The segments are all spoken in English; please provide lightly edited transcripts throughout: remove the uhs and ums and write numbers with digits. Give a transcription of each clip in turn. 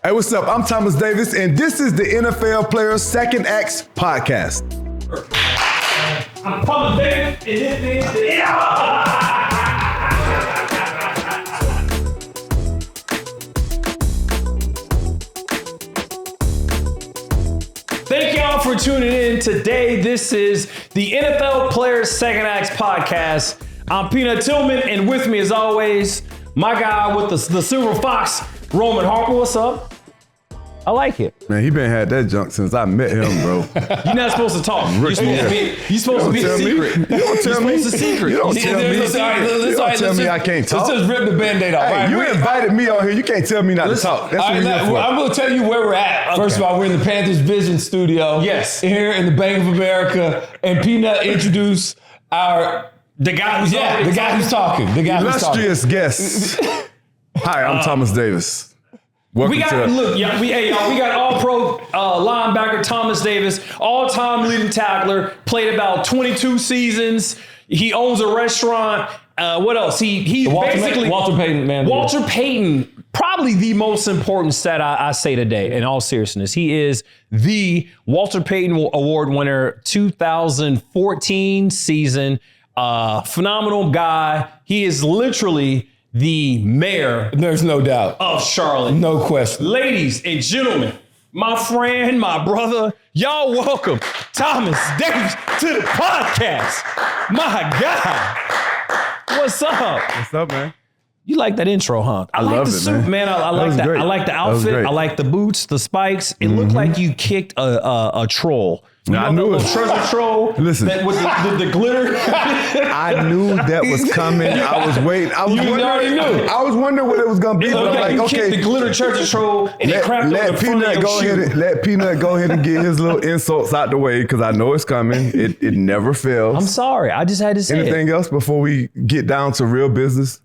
Hey, what's up? I'm Thomas Davis, and this is the NFL Players Second Acts Podcast. I'm Thomas Davis, and this is the Thank y'all for tuning in today. This is the NFL Players Second Acts Podcast. I'm Peanut Tillman, and with me as always, my guy with the Silver Fox, Roman Harper. What's up? I like it. Man, he been had that junk since I met him, bro. You're not supposed to talk. You're supposed to be a secret. You don't tell me. You're supposed to secret. You don't tell me. You don't tell me I can't talk. Let's just rip the Band-Aid off. Hey, right? you invited me on here. You can't tell me not to talk. That's what you're here for. I'm going to tell you where we're at. Okay. First of all, we're in the Panthers Vision studio. Yes. Here in the Bank of America. And Peanut introduced the guy who's talking. Illustrious guest. Hi, I'm Thomas Davis. Welcome we got all-pro linebacker Thomas Davis, all-time leading tackler, played about 22 seasons. He owns a restaurant. What else? He's basically Walter Payton, man. Walter Payton, probably the most important stat I say today. In all seriousness, he is the Walter Payton Award winner, 2014 season. Phenomenal guy. He is literally the mayor. There's no doubt. Of Charlotte. No question. Ladies and gentlemen, my friend, my brother, y'all welcome Thomas Davis to the podcast. My God. What's up? What's up, man? You like that intro, huh? I like the suit, man. I like that. I like the outfit. I like the boots, the spikes. It looked like you kicked a troll. I knew it. Treasure troll. Listen. With the glitter. I knew that was coming. I was waiting. I was wondering what it was going to be. But I'm like, okay. The glitter treasure troll and it cracked let Peanut go ahead. Let Peanut go ahead and get his little insults out the way because I know it's coming. It never fails. I'm sorry. I just had to say Anything else before we get down to real business?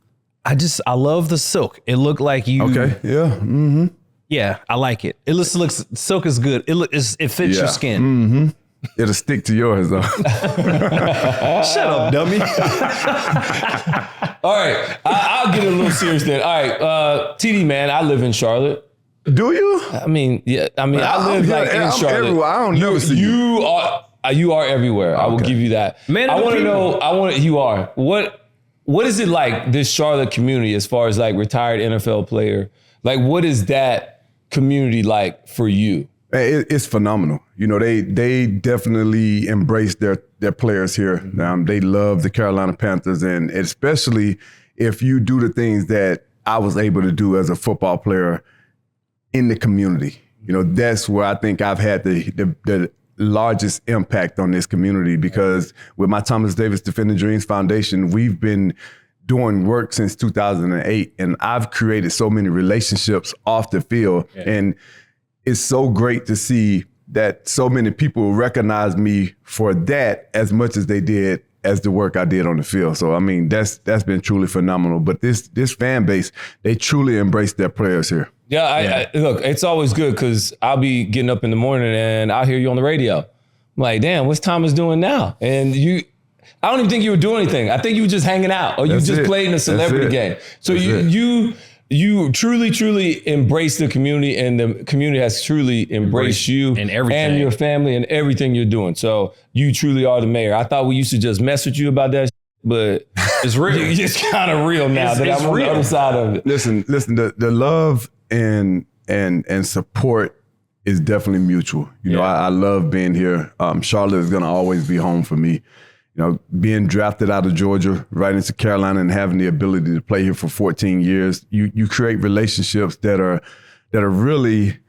I love the silk. It looked like you. Okay. Yeah. Mm-hmm. Yeah, I like it. It looks silk is good. It fits your skin. Mm-hmm. It'll stick to yours though. Shut up, dummy. All right, I'll get a little serious then. All right, TD, man, I live in Charlotte. Do you? I mean, yeah. I live like in Charlotte. Everywhere. I don't never see you. You are everywhere. Okay. I will give you that. Man, I want to know. You are. What is it like, this Charlotte community, as far as like retired NFL player? Like, what is that community like for you? It's phenomenal. You know, they definitely embrace their players here. They love the Carolina Panthers, and especially if you do the things that I was able to do as a football player in the community. You know, that's where I think I've had the largest impact on this community, because with my Thomas Davis Defending Dreams Foundation, we've been doing work since 2008, and I've created so many relationships off the field. Yeah. And it's so great to see that so many people recognize me for that as much as they did as the work I did on the field. So, I mean, that's been truly phenomenal. But this fan base, they truly embrace their players here. Yeah, I look, it's always good because I'll be getting up in the morning and I'll hear you on the radio. I'm like, damn, what's Thomas doing now? And I don't even think you were doing anything. I think you were just hanging out, or you just played in a celebrity game. So you truly embrace the community, and the community has truly embraced you and your family and everything you're doing. So you truly are the mayor. I thought we used to just mess with you about that, but it's real. It's kind of real now that I'm on the other side of it. Listen, the love and support is definitely mutual. You know, I love being here. Charlotte is gonna always be home for me. You know, being drafted out of Georgia right into Carolina and having the ability to play here for 14 years, you create relationships that are really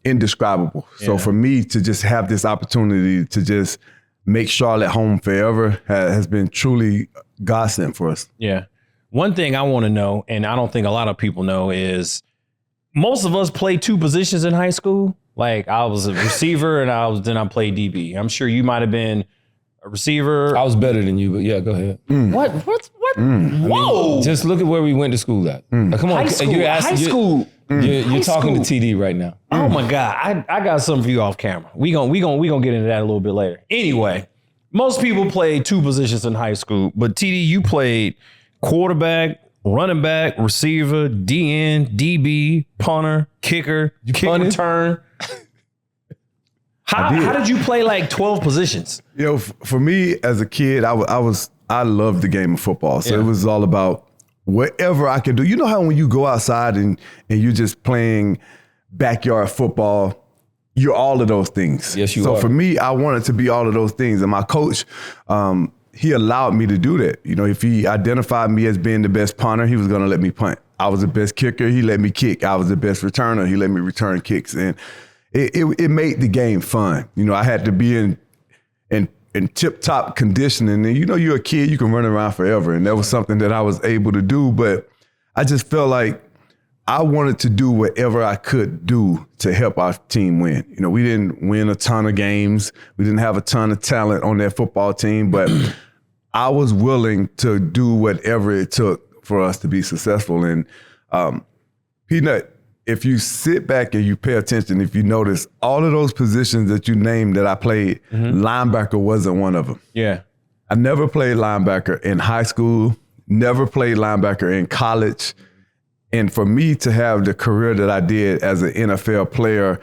indescribable. Yeah. So for me to just have this opportunity to just make Charlotte home forever has been truly godsend for us. Yeah. One thing I want to know, and I don't think a lot of people know, is most of us played two positions in high school. Like, I was a receiver and then I played DB. I'm sure you might have been a receiver. I was better than you, but yeah, go ahead. What? Whoa! I mean, just look at where we went to school at. Come on, high school. You're talking to TD right now. Oh my God, I got something for you off camera. We gonna get into that a little bit later. Anyway, most people played two positions in high school, but TD, you played quarterback, running back, receiver, DN, DB, punter, kicker, kick return. How did you play like 12 positions? You know, for me as a kid, I loved the game of football. So it was all about whatever I could do. You know how when you go outside and you're just playing backyard football, you're all of those things. Yes, you are. So for me, I wanted to be all of those things. And my coach, he allowed me to do that. You know, if he identified me as being the best punter, he was going to let me punt. I was the best kicker, he let me kick. I was the best returner, he let me return kicks. And it made the game fun. You know, I had to be in tip-top conditioning. And, you know, you're a kid, you can run around forever. And that was something that I was able to do. But I just felt like I wanted to do whatever I could do to help our team win. You know, we didn't win a ton of games. We didn't have a ton of talent on that football team. But I was willing to do whatever it took for us to be successful. And Peanut, if you sit back and you pay attention, if you notice, all of those positions that you named that I played, linebacker wasn't one of them. Yeah. I never played linebacker in high school, never played linebacker in college. And for me to have the career that I did as an NFL player,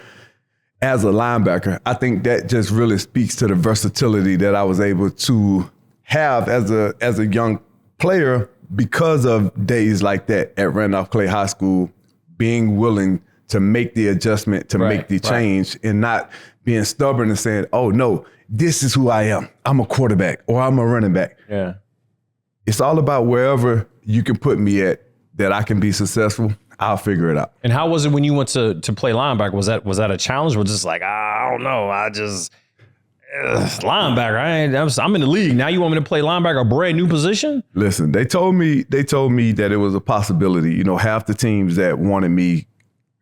as a linebacker, I think that just really speaks to the versatility that I was able to have as a young player because of days like that at Randolph Clay High School, being willing to make the adjustment, to make the change, and not being stubborn and saying, oh, no, this is who I am. I'm a quarterback or I'm a running back. Yeah. It's all about wherever you can put me at that I can be successful, I'll figure it out. And how was it when you went to play linebacker? Was that a challenge? Was just like, I don't know, linebacker. I'm in the league. Now you want me to play linebacker, a brand new position? Listen, they told me that it was a possibility. You know, half the teams that wanted me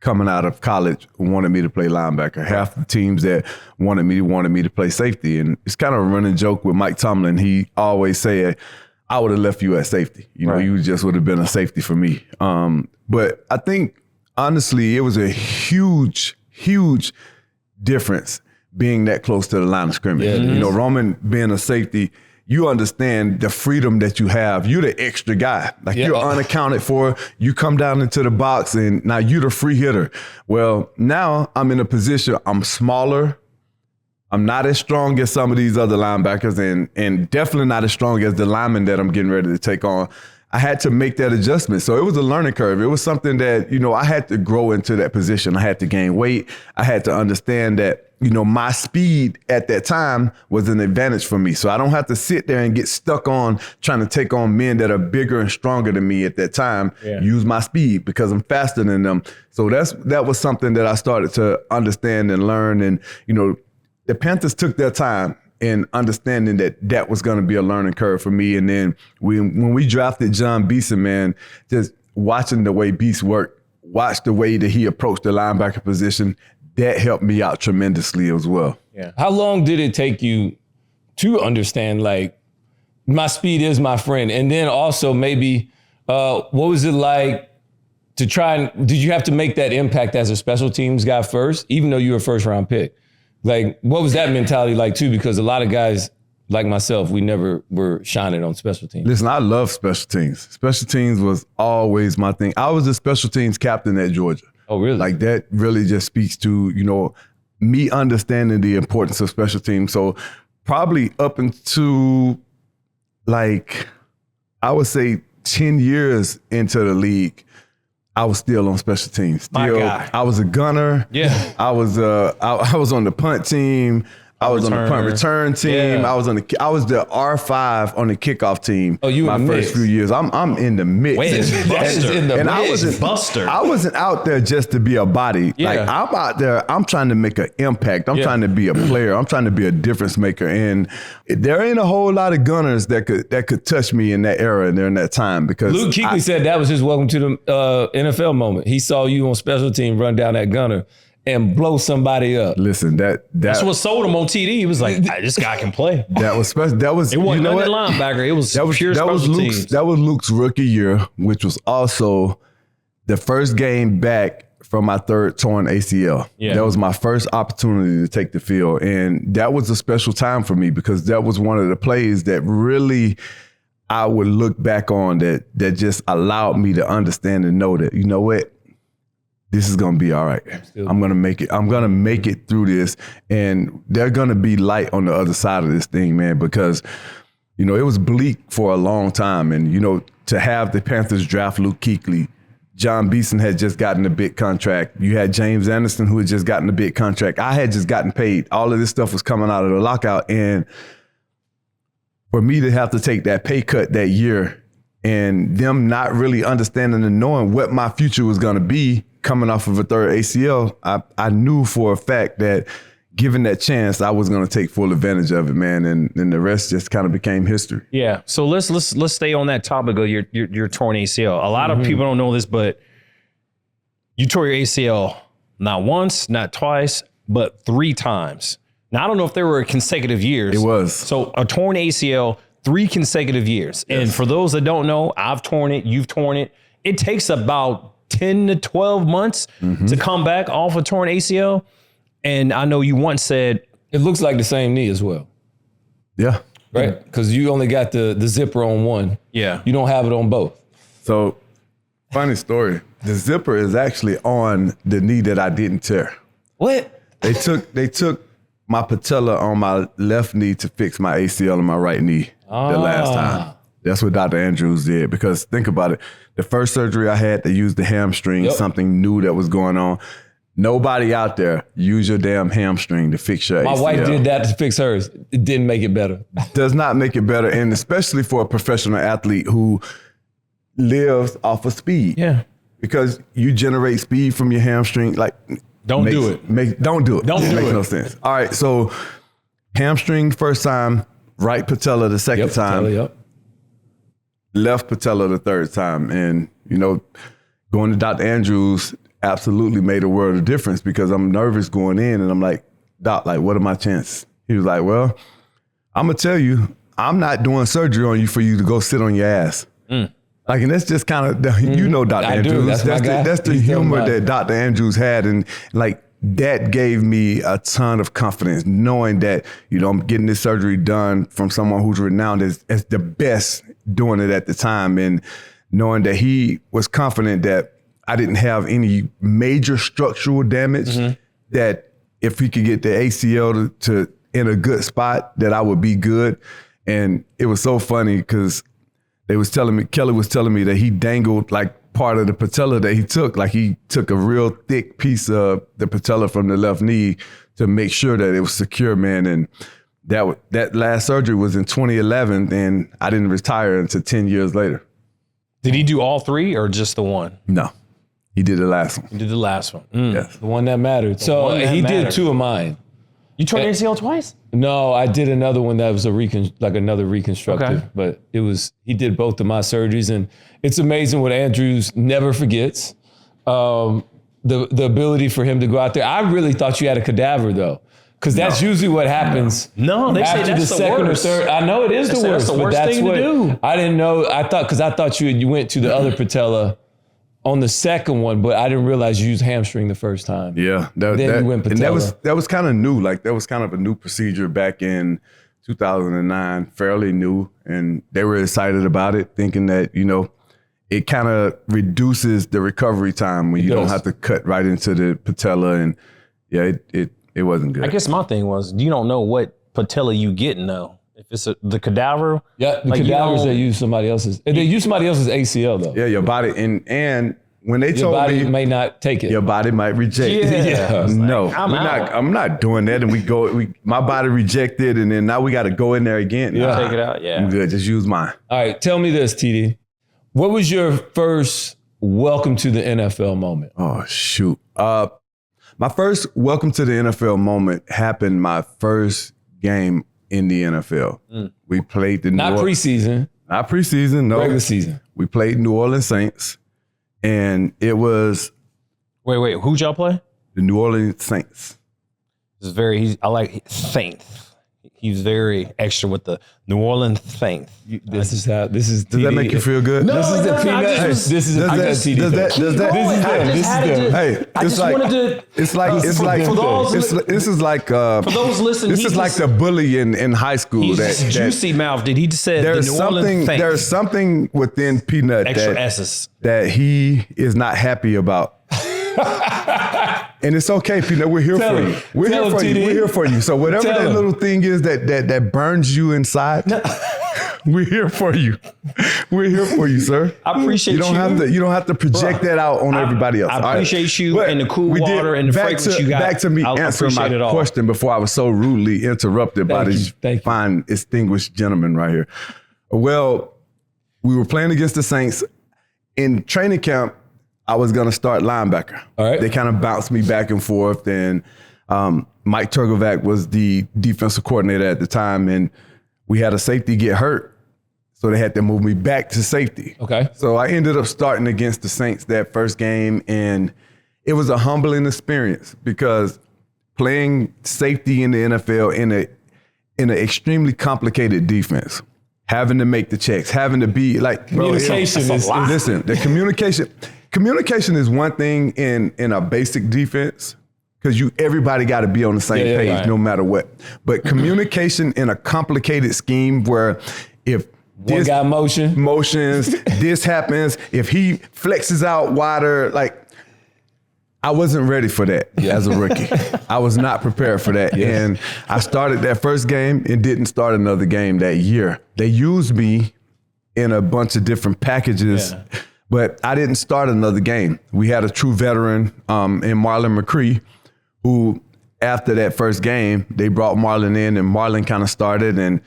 coming out of college wanted me to play linebacker. Half the teams that wanted me to play safety. And it's kind of a running joke with Mike Tomlin. He always said, I would have left you at safety. You know, you just would have been a safety for me. But I think, honestly, it was a huge, huge difference being that close to the line of scrimmage. Yeah, you know, Roman being a safety, you understand the freedom that you have. You're the extra guy. Like you're unaccounted for. You come down into the box and now you're the free hitter. Well, now I'm in a position, I'm smaller. I'm not as strong as some of these other linebackers and definitely not as strong as the lineman that I'm getting ready to take on. I had to make that adjustment. So it was a learning curve. It was something that, you know, I had to grow into that position. I had to gain weight. I had to understand that, you know, my speed at that time was an advantage for me. So I don't have to sit there and get stuck on trying to take on men that are bigger and stronger than me at that time, use my speed because I'm faster than them. So that was something that I started to understand and learn. And, you know, the Panthers took their time in understanding that was going to be a learning curve for me. And then when we drafted John Beeson, man, just watching the way Beast worked, watch the way that he approached the linebacker position, that helped me out tremendously as well. Yeah. How long did it take you to understand, like, my speed is my friend? And then also maybe what was it like to try and, did you have to make that impact as a special teams guy first, even though you were a first round pick? Like, what was that mentality like too? Because a lot of guys like myself, we never were shining on special teams. Listen, I love special teams. Special teams was always my thing. I was the special teams captain at Georgia. Oh, really? Like, that really just speaks to, you know, me understanding the importance of special teams. So probably up into, like, I would say 10 years into the league, I was still on special teams. Still, I was a gunner. Yeah. I was on the punt team. I was on the punt return team. Yeah. I was the R5 on the kickoff team. Oh, you my first few years. I'm in the mix. Wait, it's Buster. In the and mix. I wasn't out there just to be a body. Yeah. Like, I'm out there, I'm trying to make an impact. I'm trying to be a player. I'm trying to be a difference maker. And there ain't a whole lot of gunners that could touch me in that era and during that time, because Luke Kuechly said that was his welcome to the NFL moment. He saw you on special team run down that gunner and blow somebody up. Listen, that's what sold him on TD. He was like, this guy can play. That was special. It wasn't linebacker. It was pure special teams. That was Luke's rookie year, which was also the first game back from my third torn ACL. Yeah. That was my first opportunity to take the field. And that was a special time for me because that was one of the plays that really I would look back on that just allowed me to understand and know that, you know what, this is going to be all right. I'm going to make it. I'm going to make it through this. And there's going to be light on the other side of this thing, man, because, you know, it was bleak for a long time. And, you know, to have the Panthers draft Luke Kuechly, John Beeson had just gotten a big contract. You had James Anderson, who had just gotten a big contract. I had just gotten paid. All of this stuff was coming out of the lockout. And for me to have to take that pay cut that year and them not really understanding and knowing what my future was going to be coming off of a third ACL, I knew for a fact that given that chance, I was going to take full advantage of it, man. And the rest just kind of became history. Yeah. So let's stay on that topic of your torn ACL. A lot of people don't know this, but you tore your ACL not once, not twice, but 3 times. Now, I don't know if there were consecutive years. It was. So a torn ACL, 3 consecutive years. Yes. And for those that don't know, I've torn it, you've torn it. It takes about 10 to 12 months to come back off a torn ACL. And I know you once said, it looks like the same knee as well. Yeah. Right? Because you only got the zipper on one. Yeah. You don't have it on both. So, funny story. The zipper is actually on the knee that I didn't tear. What? They took my patella on my left knee to fix my ACL on my right knee the last time. That's what Dr. Andrews did. Because think about it. The first surgery I had, they used the hamstring, something new that was going on. Nobody out there use your damn hamstring to fix your ACL. My wife did that to fix hers. It didn't make it better. Does not make it better. And especially for a professional athlete who lives off of speed. Yeah. Because you generate speed from your hamstring. Like, don't do it. Don't do it. Don't do it. Makes no sense. All right. So hamstring first time, right patella the second time. Patella, Left patella the third time. And, you know, going to Dr. Andrews absolutely made a world of difference because I'm nervous going in and I'm like, Doc, like, what are my chances? He was like, well, I'm going to tell you, I'm not doing surgery on you for you to go sit on your ass. Like, and that's just kind of, you know, Dr. Andrews. That's the humor that Dr. Andrews had. And like, that gave me a ton of confidence knowing that, you know, I'm getting this surgery done from someone who's renowned as the best doing it at the time. And knowing that he was confident that I didn't have any major structural damage, that if he could get the ACL to in a good spot, that I would be good. And it was so funny because Kelly was telling me that he dangled like part of the patella that he took. Like he took a real thick piece of the patella from the left knee to make sure that it was secure, man. And that last surgery was in 2011, and I didn't retire until 10 years later. Did he do all 3 or just the one? No, he did the last one. He did the last one. Yes. The one that mattered. So he did 2 of mine. You tore your ACL twice? No, I did another one that was another reconstructive, Okay. but he did both of my surgeries, and it's amazing what Andrews never forgets. The ability for him to go out there. I really thought you had a cadaver though, because that's usually what happens. No, they say after that's the the second worst. or third. I know it is the worst, that's the but worst that's thing to what do. I didn't know. I thought you went to the other patella on the second one, but I didn't realize you used hamstring the first time. Yeah, you went patella. and that was kind of new. Like that was kind of a new procedure back in 2009, fairly new, and they were excited about it, thinking that, you know, it kind of reduces the recovery time when you don't have to cut right into the patella, and yeah, it wasn't good. I guess my thing was, you don't know what patella you getting though. If it's the cadaver. Yeah, the cadavers they use somebody else's. They use somebody else's ACL though. Yeah, your body and when they Your told body me may not take it. your body might reject it. Yeah. No, I'm I'm not doing that. And my body rejected, and then now we got to go in there again. Yeah. Take it out. Yeah. I'm good. Just use mine. All right, tell me this, TD. What was your first welcome to the NFL moment? Oh shoot. My first welcome to the NFL moment happened my first game in the NFL. We played the Not preseason, not preseason, no. regular season. We played New Orleans Saints, and it was Wait. Who'd y'all play? the New Orleans Saints. I like Saints. He's very extra with the New Orleans Saints. This is how. This is. Does that make you feel good? No, This is the peanut. This is the peanut TD. does that- Keep going. This is them. Hey, I just wanted to. It's like for those, this is like for those listening, this is like the bully in high school. he's that juicy mouth. Did he just said the New Orleans Saints? there's something within Peanut Extra that, S's. that he is not happy about. And it's okay, Peanut. We're here Tell for him. you. We're Tell here him, for you. TD. We're here for you. So whatever Tell that him. little thing is that burns you inside, we're here for you. We're here for you, sir. I appreciate You don't have to project that out on everybody else. I All right. appreciate you But and the cool we did- water and the back fragrance to, you got. Back to me I'll answering appreciate it my all. question before I was so rudely interrupted by Thank this you. Thank you. fine, distinguished gentleman right here. Well, we were playing against the Saints. In training camp, I was going to start linebacker. All right. They kind of bounced me back and forth, and Mike Turgovac was the defensive coordinator at the time, and we had a safety get hurt, so they had to move me back to safety. Okay. So I ended up starting against the Saints that first game, and it was a humbling experience because playing safety in the NFL in an extremely complicated defense, having to make the checks, having to be like Communication is listen, the communication is one thing in a basic defense because everybody got to be on the same Yeah, page right. no matter what. But communication in a complicated scheme where if one guy motions, this happens, if he flexes out wider, like I wasn't ready for that as a rookie. I was not prepared for that. And I started that first game and didn't start another game that year. They used me in a bunch of different packages, but I didn't start another game. We had a true veteran in Marlon McCree, who after that first game, they brought Marlon in and Marlon kind of started and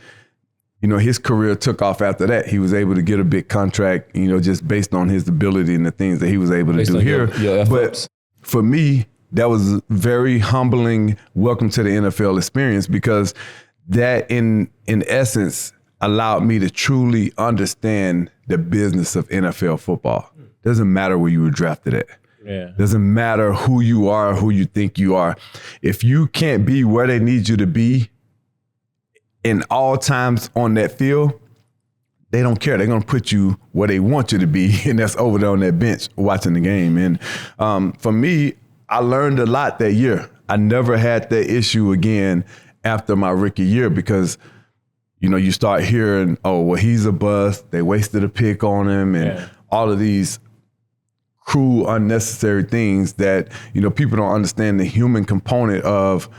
his career took off after that. He was able to get a big contract, just based on his ability and the things that he was able to do here. But for me, that was a very humbling welcome to the NFL experience because that in essence allowed me to truly understand the business of NFL football. Doesn't matter where you were drafted at. Yeah. Doesn't matter who you are, who you think you are. If you can't be where they need you to be in all times on that field, they don't care. They're going to put you where they want you to be, and that's over there on that bench watching the game. And for me, I learned a lot that year. I never had that issue again after my rookie year because, you start hearing, oh, well, he's a bust. They wasted a pick on him and all of these cruel, unnecessary things that, people don't understand the human component of,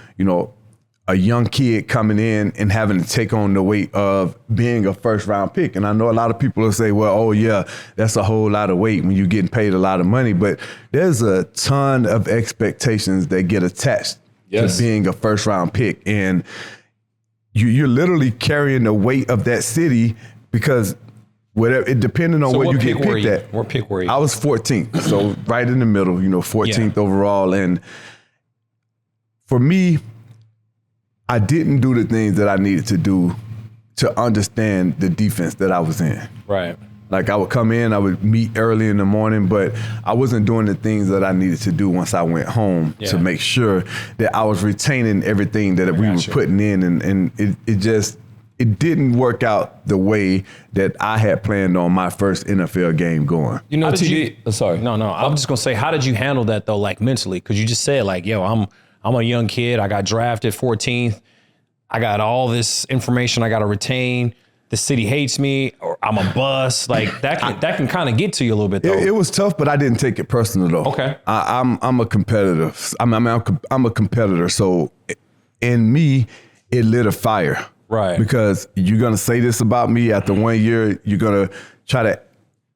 a young kid coming in and having to take on the weight of being a first round pick. And I know a lot of people will say, well, oh yeah, that's a whole lot of weight when you're getting paid a lot of money, but there's a ton of expectations that get attached to being a first round pick. And you're literally carrying the weight of that city because whatever, it depending on where you get picked at. What pick were you? I was 14th, so right in the middle, 14th overall. And for me, I didn't do the things that I needed to do to understand the defense that I was in. Right. Like I would come in, I would meet early in the morning, but I wasn't doing the things that I needed to do once I went home to make sure that I was retaining everything that we were putting in. And it didn't work out the way that I had planned on my first NFL game going. TD. Sorry. No. I'm just gonna say, how did you handle that though, like mentally? Because you just said, like, yo, I'm a young kid. I got drafted 14th. I got all this information I got to retain. The city hates me, or I'm a bust. Like that can kind of get to you a little bit though. It was tough, but I didn't take it personal though. Okay. I'm a competitor. I'm a competitor. So in me, it lit a fire. Right. Because you're gonna say this about me after 1 year. You're gonna try to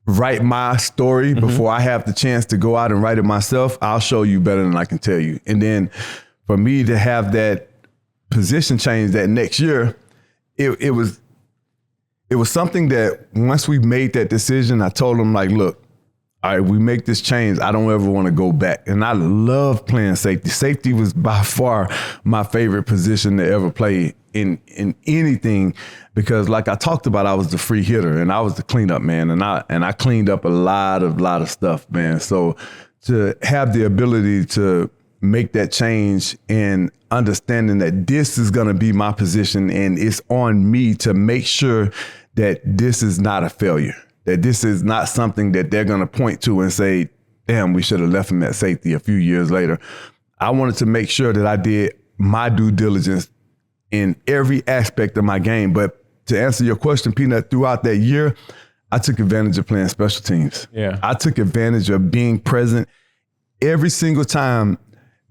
write my story before I have the chance to go out and write it myself. I'll show you better than I can tell you. And then for me to have that position change that next year, it was something that once we made that decision, I told them like, look, all right, we make this change. I don't ever want to go back. And I love playing safety. Safety was by far my favorite position to ever play in anything because like I talked about, I was the free hitter and I was the cleanup man. And I cleaned up a lot of stuff, man. So to have the ability to make that change and understanding that this is going to be my position and it's on me to make sure that this is not a failure, that this is not something that they're going to point to and say, damn, we should have left him at safety a few years later. I wanted to make sure that I did my due diligence in every aspect of my game. But to answer your question, Peanut, throughout that year, I took advantage of playing special teams. Yeah. I took advantage of being present. Every single time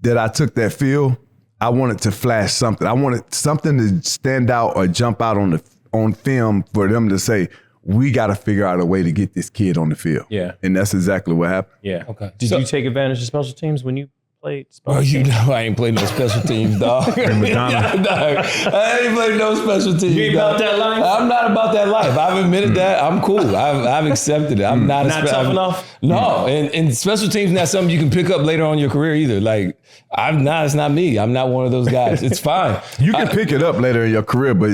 that I took that field, I wanted to flash something. I wanted something to stand out or jump out on film for them to say, we got to figure out a way to get this kid on the field. Yeah. And that's exactly what happened. Yeah. Okay. Did So- you take advantage of special teams when you played special Oh, you teams? know I ain't played no special teams, dog. McDonald. Dog, I ain't played no special teams. You ain't dog. about that life? I'm not about that life. I've admitted that. I'm cool. I've accepted it. I'm not Tough enough? No, and special teams not something you can pick up later on in your career either. Like it's not me. I'm not one of those guys. It's fine. You can pick it up later in your career, but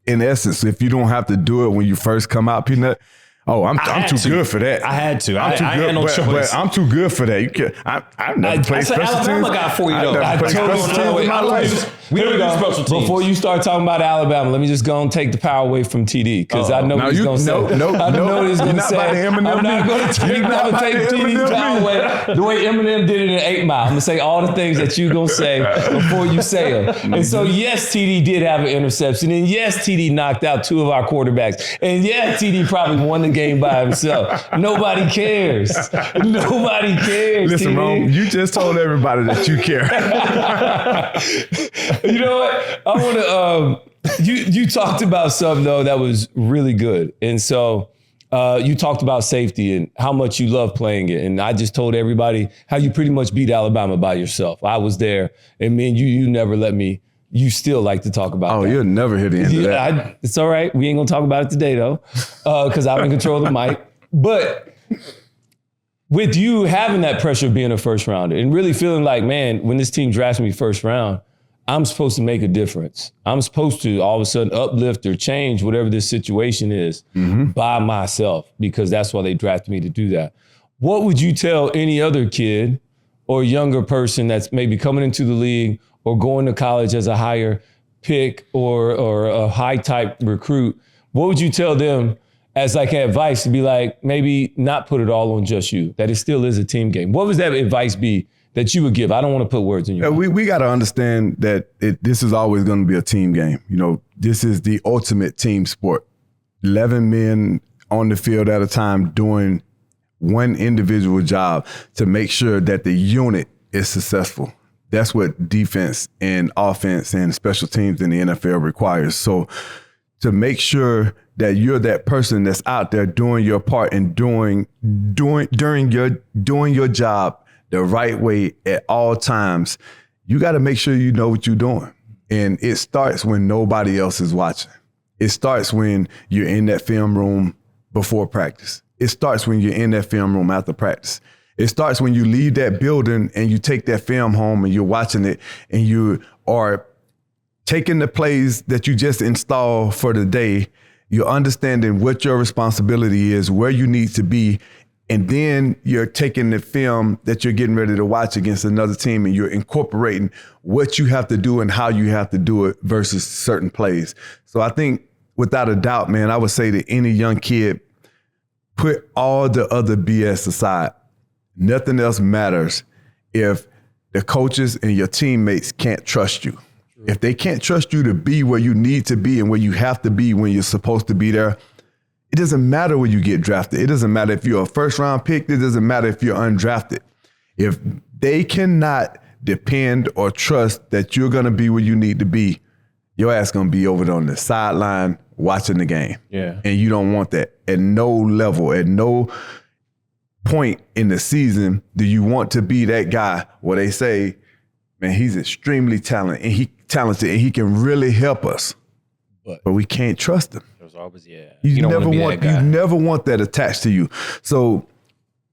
in essence, if you don't have to do it when you first come out, Peanut, I'm too good for that. I had to. I'm I too good, had no choice. but I'm too good for that. You can. I've never played I said special Alabama teams. guy for you, I've though. never I played totally special know teams it. in my I don't life. use- We don't do special teams. Before you start talking about Alabama, let me just go and take the power away from TD because I know what he's going to say. I know what he's going to say. I'm not going to take TD's power away the way Eminem did it in 8 Mile. I'm going to say all the things that you're going to say before you say them. And so, yes, TD did have an interception. And yes, TD knocked out 2 of our quarterbacks. And yeah, TD probably won the game by himself. Nobody cares. Nobody cares. Listen, TD. Rome, you just told everybody that you care. You know what? I want to. You talked about something though that was really good, and so you talked about safety and how much you love playing it. And I just told everybody how you pretty much beat Alabama by yourself. I was there, and me and you never let me. You still like to talk about. Oh, that. you'll never hear the end of that. It's all right. We ain't gonna talk about it today though, because I'm in control of the mic. But with you having that pressure of being a first rounder and really feeling like, man, when this team drafts me first round, I'm supposed to make a difference. I'm supposed to all of a sudden uplift or change whatever this situation is by myself because that's why they drafted me to do that. What would you tell any other kid or younger person that's maybe coming into the league or going to college as a higher pick or a high type recruit? What would you tell them as like advice to be like, maybe not put it all on just you, that it still is a team game? What would that advice be that you would give? I don't want to put words in your mouth. We got to understand that this is always going to be a team game. You know, this is the ultimate team sport. 11 men on the field at a time doing one individual job to make sure that the unit is successful. That's what defense and offense and special teams in the NFL requires. So to make sure that you're that person that's out there doing your part and doing your job the right way at all times, you got to make sure you know what you're doing. And it starts when nobody else is watching. It starts when you're in that film room before practice. It starts when you're in that film room after practice. It starts when you leave that building and you take that film home and you're watching it and you are taking the plays that you just installed for the day. You're understanding what your responsibility is, where you need to be, and then you're taking the film that you're getting ready to watch against another team and you're incorporating what you have to do and how you have to do it versus certain plays. So I think without a doubt, man, I would say to any young kid, put all the other BS aside. Nothing else matters if the coaches and your teammates can't trust you. If they can't trust you to be where you need to be and where you have to be when you're supposed to be there, it doesn't matter where you get drafted. It doesn't matter if you're a first-round pick. It doesn't matter if you're undrafted. If they cannot depend or trust that you're going to be where you need to be, your ass going to be over there on the sideline watching the game. Yeah. And you don't want that at no level, at no point in the season do you want to be that guy where they say, man, he's extremely talented and he can really help us, but we can't trust him. There's always, yeah. You don't never wanna be want that guy. you never want that attached to you. So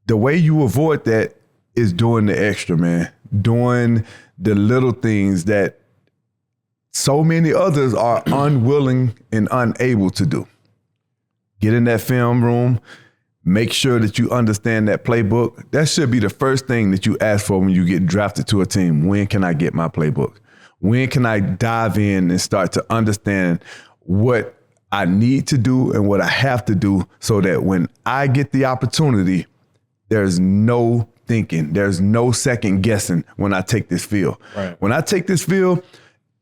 the way you avoid that is doing the extra, man. Doing the little things that so many others are unwilling and unable to do. Get in that film room, Make sure that you understand that playbook. That should be the first thing that you ask for when you get drafted to a team. When can I get my playbook? When can I dive in and start to understand what I need to do and what I have to do so that when I get the opportunity, there's no thinking. There's no second guessing when I take this field. Right. When I take this field,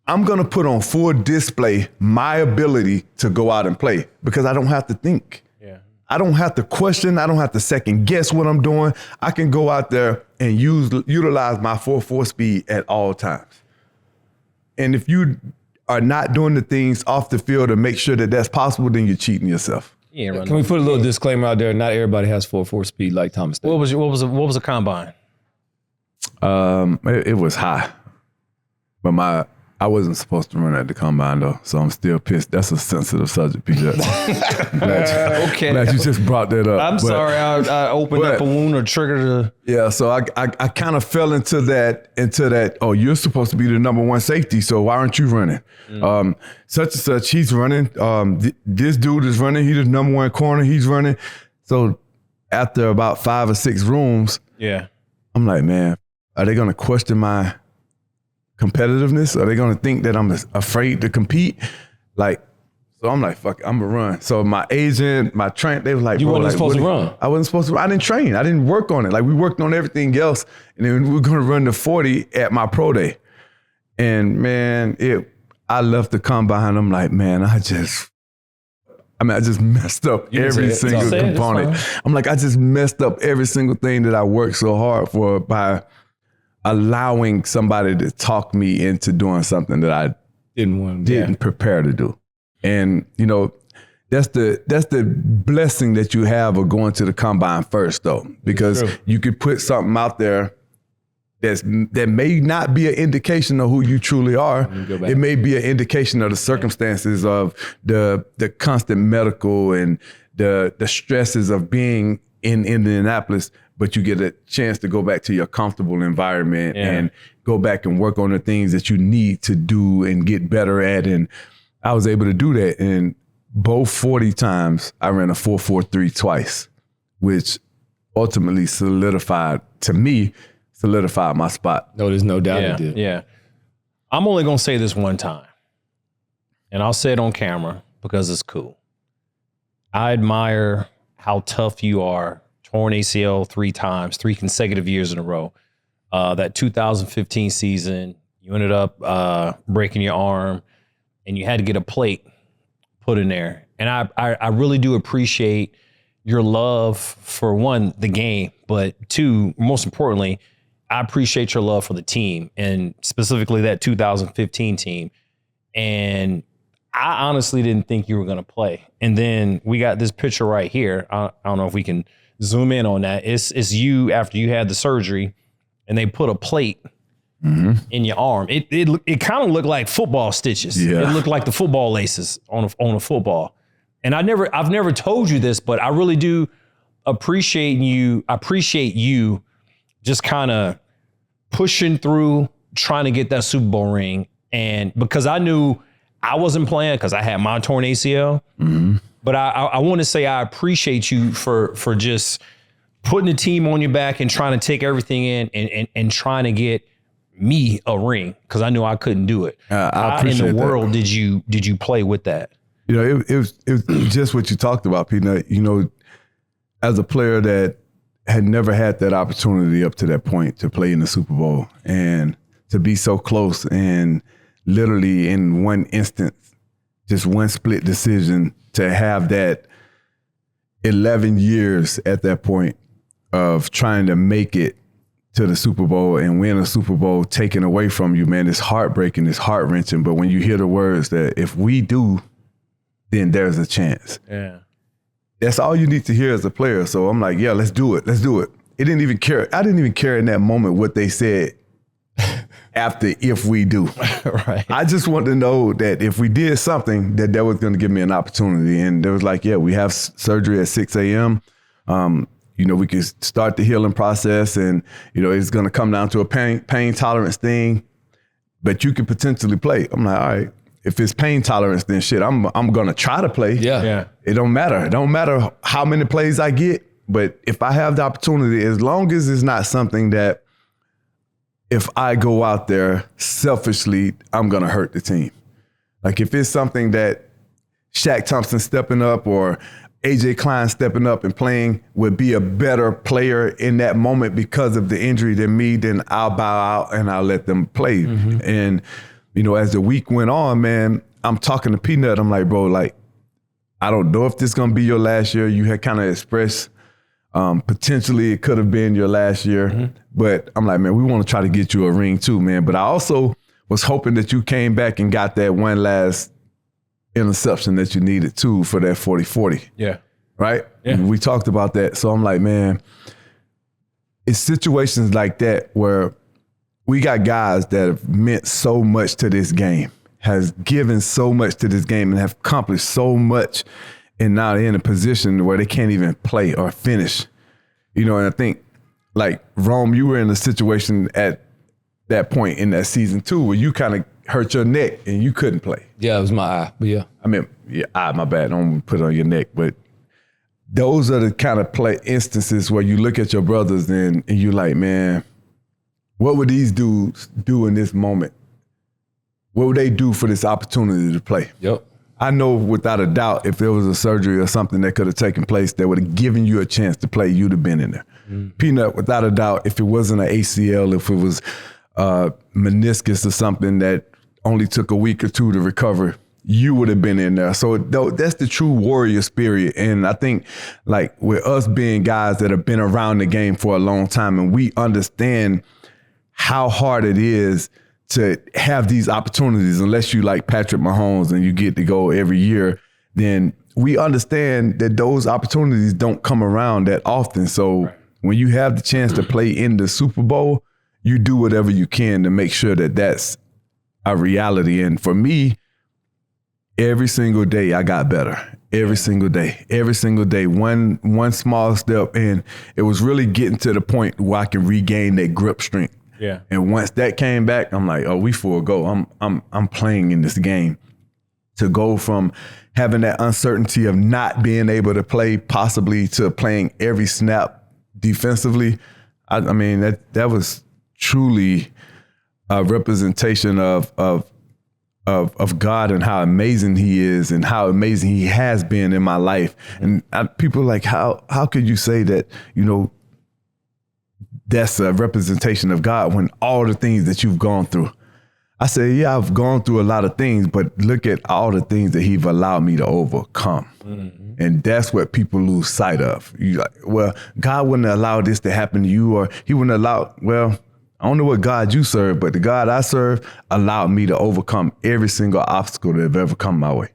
I'm going to put on full display my ability to go out and play because I don't have to think. I don't have to question. I don't have to second guess what I'm doing. I can go out there and utilize my 4.4 speed at all times. And if you are not doing the things off the field to make sure that that's possible, then you're cheating yourself. Yeah, Can we put a little disclaimer out there? Not everybody has 4.4 speed like Thomas did. What was a combine? It was high, but I wasn't supposed to run at the combine though, so I'm still pissed. That's a sensitive subject, Peter. Okay. Glad you just brought that up. I'm sorry, I opened up a wound or triggered a. Yeah, so I kind of fell into that. Oh, you're supposed to be the number one safety, so why aren't you running? Such and such, he's running. This dude is running. He's the number one corner. He's running. So after about 5 or 6 rooms, I'm like, man, are they gonna question my competitiveness? Are they going to think that I'm afraid to compete? So I'm like, fuck it, I'm going to run. So my agent, my trainer, they were like, you bro, weren't supposed to run. I wasn't supposed to. I didn't train. I didn't work on it. We worked on everything else. And then we were going to run the 40 at my pro day. And man, I left the combine. I'm like, man, I just messed up every single component. I'm like, I just messed up every single thing that I worked so hard for by allowing somebody to talk me into doing something that I didn't prepare to do. And, that's the blessing that you have of going to the combine first, though, because you could put something out there that may not be an indication of who you truly are. It may be an indication of the circumstances of the constant medical and the stresses of being in Indianapolis, but you get a chance to go back to your comfortable environment and go back and work on the things that you need to do and get better at. And I was able to do that. And both 40 times I ran a 4.43 twice, which ultimately solidified my spot. No, there's no doubt it did. Yeah. I'm only going to say this one time, and I'll say it on camera because it's cool. I admire how tough you are. Torn ACL 3 times, 3 consecutive years in a row. That 2015 season, you ended up breaking your arm, and you had to get a plate put in there. And I really do appreciate your love for, one, the game, but 2, most importantly, I appreciate your love for the team, and specifically that 2015 team. And I honestly didn't think you were going to play. And then we got this picture right here. I don't know if we can zoom in on that. It's you after you had the surgery, and they put a plate in your arm. It kind of looked like football stitches. Yeah. It looked like the football laces on a football. And I've never told you this, but I really do appreciate you. I appreciate you just kind of pushing through, trying to get that Super Bowl ring. And because I knew I wasn't playing because I had my torn ACL. But I want to say I appreciate you for just putting the team on your back and trying to take everything in and trying to get me a ring because I knew I couldn't do it. I appreciate How in the world that. did you play with that? It was just what you talked about, Peanut. As a player that had never had that opportunity up to that point to play in the Super Bowl and to be so close and literally in one instance, just one split decision to have that 11 years at that point of trying to make it to the Super Bowl and win a Super Bowl taken away from you, man, it's heartbreaking, it's heart-wrenching. But when you hear the words that if we do, then there's a chance. Yeah. That's all you need to hear as a player. So I'm like, yeah, let's do it. Let's do it. I didn't even care in that moment what they said after if we do. Right. I just wanted to know that if we did something, that was going to give me an opportunity. And they was like, yeah, we have surgery at 6 a.m. We could start the healing process and, it's going to come down to a pain tolerance thing, but you could potentially play. I'm like, all right, if it's pain tolerance, then shit, I'm going to try to play. Yeah. It don't matter. It don't matter how many plays I get. But if I have the opportunity, as long as it's not something that if I go out there selfishly, I'm going to hurt the team. Like if it's something that Shaq Thompson stepping up or AJ Klein stepping up and playing would be a better player in that moment because of the injury than me, then I'll bow out and I'll let them play. And, you know, as the week went on, man, I'm talking to Peanut. I'm like, bro, like, I don't know if this is going to be your last year. You had kind of expressed potentially it could have been your last year. But I'm like, man, we want to try to get you a ring too, man. But I also was hoping that you came back and got that one last interception that you needed too for that 40-40. Yeah. Right? Yeah. We talked about that. So I'm like, man, it's situations like that where we got guys that have meant so much to this game, has given so much to this game and have accomplished so much, and now they're in a position where they can't even play or finish. You know, and I think, like, Rome, you were in a situation at that point in that season too where you kind of hurt your neck and you couldn't play. Yeah, it was my eye, but yeah. I mean, yeah, my bad. Don't put it on your neck. But those are the kind of play instances where you look at your brothers and you're like, man, what would these dudes do in this moment? What would they do for this opportunity to play? Yep. I know without a doubt if there was a surgery or something that could have taken place that would have given you a chance to play, you'd have been in there. Peanut, without a doubt, if it wasn't an ACL, if it was meniscus or something that only took a week or two to recover, you would have been in there. So that's the true warrior spirit. And I think, like, with us being guys that have been around the game for a long time and we understand how hard it is to have these opportunities, unless you like Patrick Mahomes and you get to go every year, then we understand that those opportunities don't come around that often. So when you have the chance to play in the Super Bowl, you do whatever you can to make sure that that's a reality. And for me, every single day I got better. Every single day, one small step, and it was really getting to the point where I can regain that grip strength. Yeah. And once that came back, I'm like, oh, we full go. I'm playing in this game. To go from having that uncertainty of not being able to play possibly to playing every snap defensively, I mean, that was truly a representation of God and how amazing he is and how amazing he has been in my life. And people are like, how could you say that, you know, that's a representation of God when all the things that you've gone through? I say, yeah, I've gone through a lot of things, but look at all the things that he's allowed me to overcome. And that's what people lose sight of. You like, well, God wouldn't allow this to happen to you, or he wouldn't allow, well, I don't know what God you serve, but the God I serve allowed me to overcome every single obstacle that have ever come my way.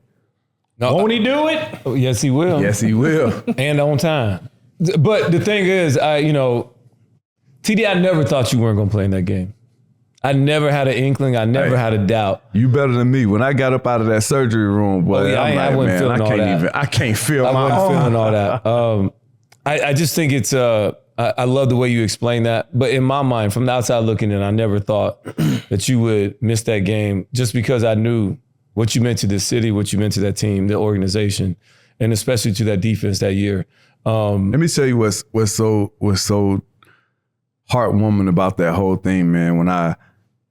No, Won't he do it? Oh, yes, he will. Yes, he will. And on time. But the thing is, TD, I never thought you weren't going to play in that game. I never had an inkling. I never had a doubt. You better than me. When I got up out of that surgery room, boy, I wasn't feeling all that. I can't feel I my wasn't arm. feeling all that. I just think it's, I love the way you explain that. But in my mind, from the outside looking in, I never thought that you would miss that game just because I knew what you meant to this city, what you meant to that team, the organization, and especially to that defense that year. Let me tell you what's so heartwarming about that whole thing, man. When I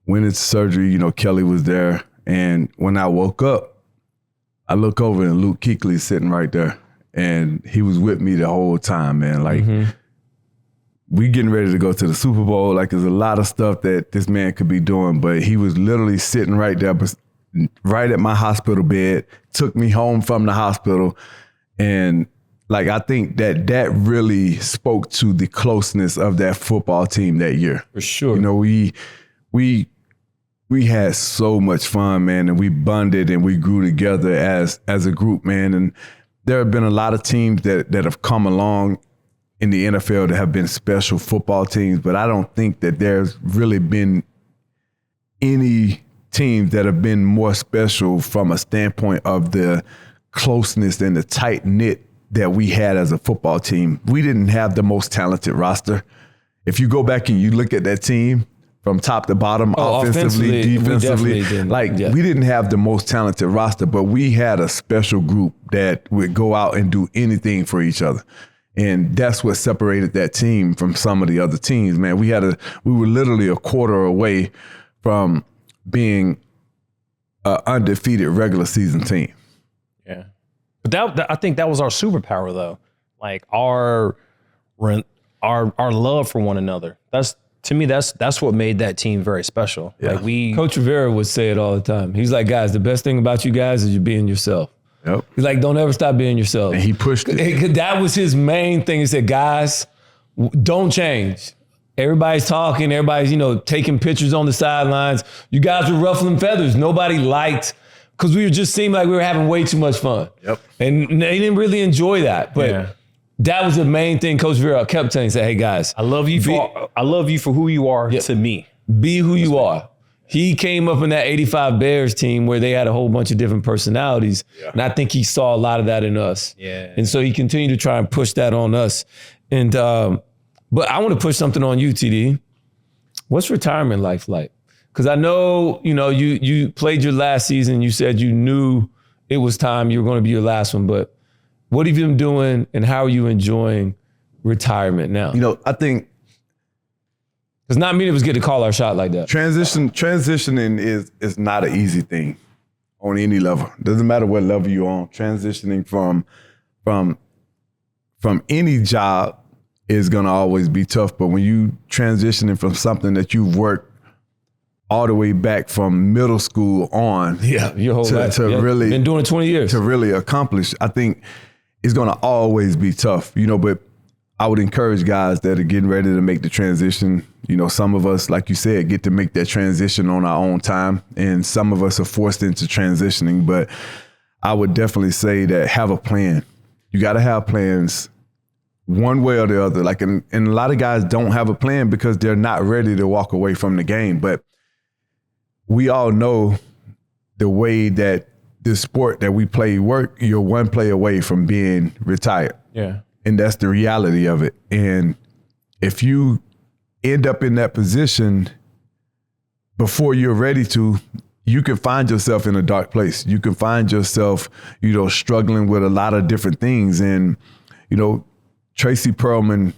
went into surgery, you know, Kelly was there. And when I woke up, I look over and Luke Kuechly's sitting right there. And he was with me the whole time, man. Like, we getting ready to go to the Super Bowl. Like, there's a lot of stuff that this man could be doing. But he was literally sitting right there, right at my hospital bed, took me home from the hospital. And, like, I think that really spoke to the closeness of that football team that year. For sure. You know, we had so much fun, man, and we bonded and we grew together as a group, man. And there have been a lot of teams that have come along in the NFL that have been special football teams, but I don't think that there's really been any teams that have been more special from a standpoint of the closeness and the tight-knit that we had as a football team. We didn't have the most talented roster. If you go back and you look at that team, from top to bottom, offensively, defensively. We didn't have the most talented roster, but we had a special group that would go out and do anything for each other. And that's what separated that team from some of the other teams, man. We were literally a quarter away from being an undefeated regular season team. Yeah. But I think that was our superpower, though. Like our love for one another. To me, that's what made that team very special. Yeah. Like Coach Rivera would say it all the time. He's like, guys, the best thing about you guys is you being yourself. Yep. He's like, don't ever stop being yourself. And he pushed it. That was his main thing. He said, guys, don't change. Everybody's talking. Everybody's, taking pictures on the sidelines. You guys were ruffling feathers. Nobody liked, because we just seemed like we were having way too much fun. Yep. And they didn't really enjoy that. But that was the main thing Coach Rivera kept telling. He said, hey, guys. I love you for who you are to me. Be who you are. He came up in that 85 Bears team where they had a whole bunch of different personalities. Yeah. And I think he saw a lot of that in us. Yeah. And so he continued to try and push that on us. And but I want to push something on you, TD. What's retirement life like? Because I know, you played your last season. You said you knew it was time. You were going to be your last one. But what have you been doing and how are you enjoying retirement now? I think because not many of us get to call our shot like that. Transitioning is not an easy thing on any level. Doesn't matter what level you're on. Transitioning from any job is gonna always be tough. But when you transitioning from something that you've worked all the way back from middle school on, your whole life. To really been doing it 20 years to really accomplish, I think it's gonna always be tough. But I would encourage guys that are getting ready to make the transition. Some of us, like you said, get to make that transition on our own time, and some of us are forced into transitioning. But I would definitely say that have a plan. You got to have plans one way or the other. And a lot of guys don't have a plan because they're not ready to walk away from the game. But we all know the way that the sport that we play work, you're one play away from being retired. Yeah. And that's the reality of it. And if you end up in that position before you're ready to, you can find yourself in a dark place. You can find yourself, struggling with a lot of different things. And, Tracy Perlman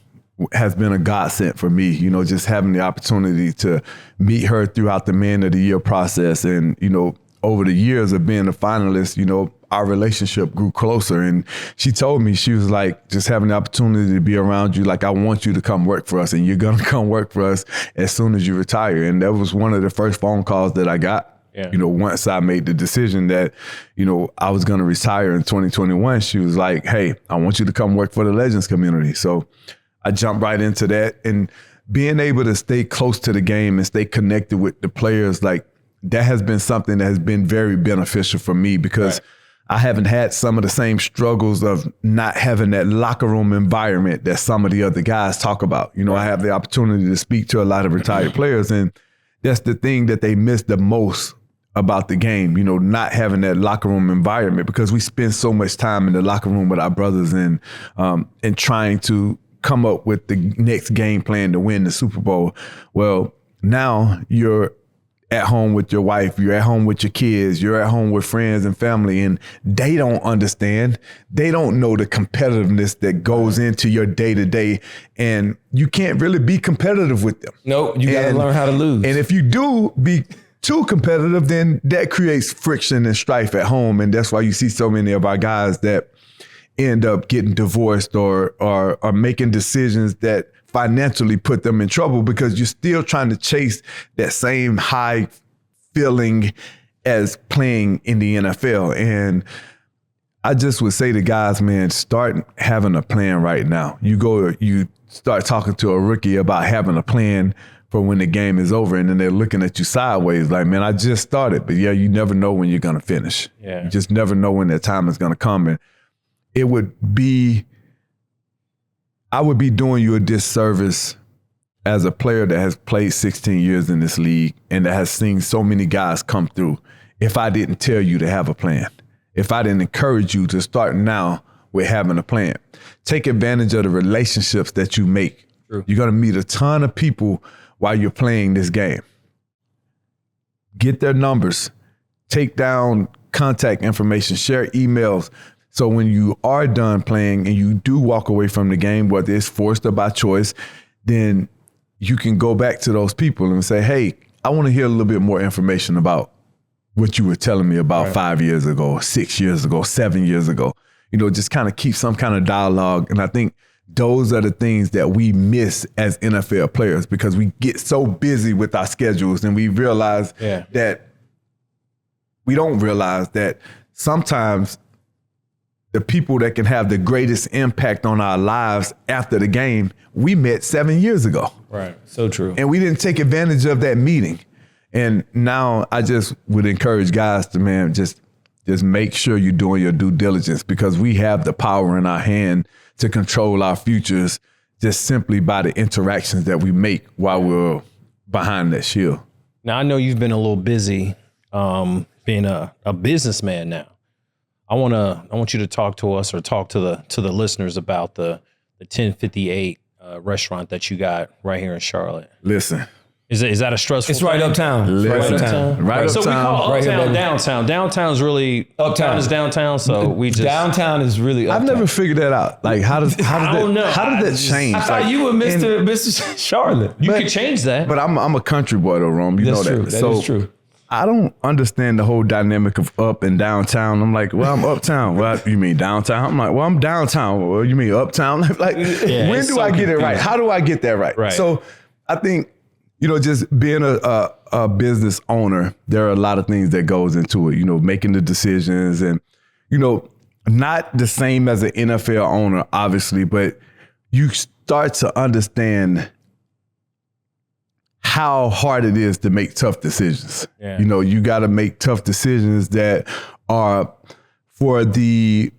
has been a godsend for me, just having the opportunity to meet her throughout the Man of the Year process. And, over the years of being a finalist, our relationship grew closer. And she told me, she was like, just having the opportunity to be around you, like, I want you to come work for us, and you're going to come work for us as soon as you retire. And that was one of the first phone calls that I got. Yeah. Once I made the decision that, I was going to retire in 2021, she was like, hey, I want you to come work for the Legends community. So I jumped right into that. And being able to stay close to the game and stay connected with the players, like, that has been something that has been very beneficial for me, because I haven't had some of the same struggles of not having that locker room environment that some of the other guys talk about. I have the opportunity to speak to a lot of retired players, and that's the thing that they miss the most about the game, not having that locker room environment, because we spend so much time in the locker room with our brothers and trying to come up with the next game plan to win the Super Bowl. Well, now you're at home with your wife, you're at home with your kids, you're at home with friends and family, and they don't understand. They don't know the competitiveness that goes into your day-to-day, and you can't really be competitive with them. Nope, you got to learn how to lose. And if you do be too competitive, then that creates friction and strife at home, and that's why you see so many of our guys that end up getting divorced or are making decisions that financially put them in trouble, because you're still trying to chase that same high feeling as playing in the NFL. And I just would say to guys, man, start having a plan right now. You start talking to a rookie about having a plan for when the game is over, and then they're looking at you sideways like, man, I just started. But you never know when you're going to finish. Yeah. You just never know when that time is going to come. And I would be doing you a disservice as a player that has played 16 years in this league and that has seen so many guys come through if I didn't tell you to have a plan, if I didn't encourage you to start now with having a plan. Take advantage of the relationships that you make. True. You're going to meet a ton of people while you're playing this game. Get their numbers, take down contact information, share emails, So when you are done playing and you do walk away from the game, whether it's forced or by choice, then you can go back to those people and say, hey, I want to hear a little bit more information about what you were telling me about 5 years ago, 6 years ago, 7 years ago. Just kind of keep some kind of dialogue. And I think those are the things that we miss as NFL players because we get so busy with our schedules and we realize that we don't realize that sometimes the people that can have the greatest impact on our lives after the game, we met 7 years ago. Right. So true. And we didn't take advantage of that meeting. And now I just would encourage guys to, man, just make sure you're doing your due diligence because we have the power in our hand to control our futures just simply by the interactions that we make while we're behind that shield. Now, I know you've been a little busy being a businessman now. I want you to talk to us or talk to the listeners about the 1058 restaurant that you got right here in Charlotte. Listen. Is that a stressful It's right thing? uptown. Right uptown. So we call Right uptown here, downtown. Downtown's really Uptown is downtown. So we just downtown is really uptown. I've never figured that out. Like how does don't know. that change? I thought you were Mr. Charlotte. you could change that. But I'm a country boy though, Rome. You That's know that. true. That is true. I don't understand the whole dynamic of up and downtown. I'm like, well, I'm uptown. Well, you mean downtown? I'm like, well, I'm downtown. Well, you mean uptown? Like, when do I get it right? How do I get that right? Right. So I think, just being a business owner, there are a lot of things that goes into it, making the decisions and, not the same as an NFL owner, obviously, but you start to understand how hard it is to make tough decisions. Yeah. You got to make tough decisions that are for the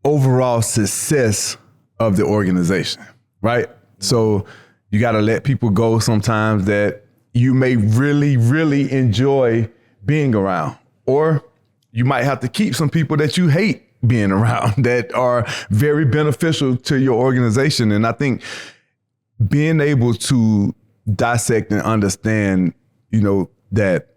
overall success of the organization, right? So you got to let people go sometimes that you may really, really enjoy being around, or you might have to keep some people that you hate being around that are very beneficial to your organization. And I think being able to dissect and understand, that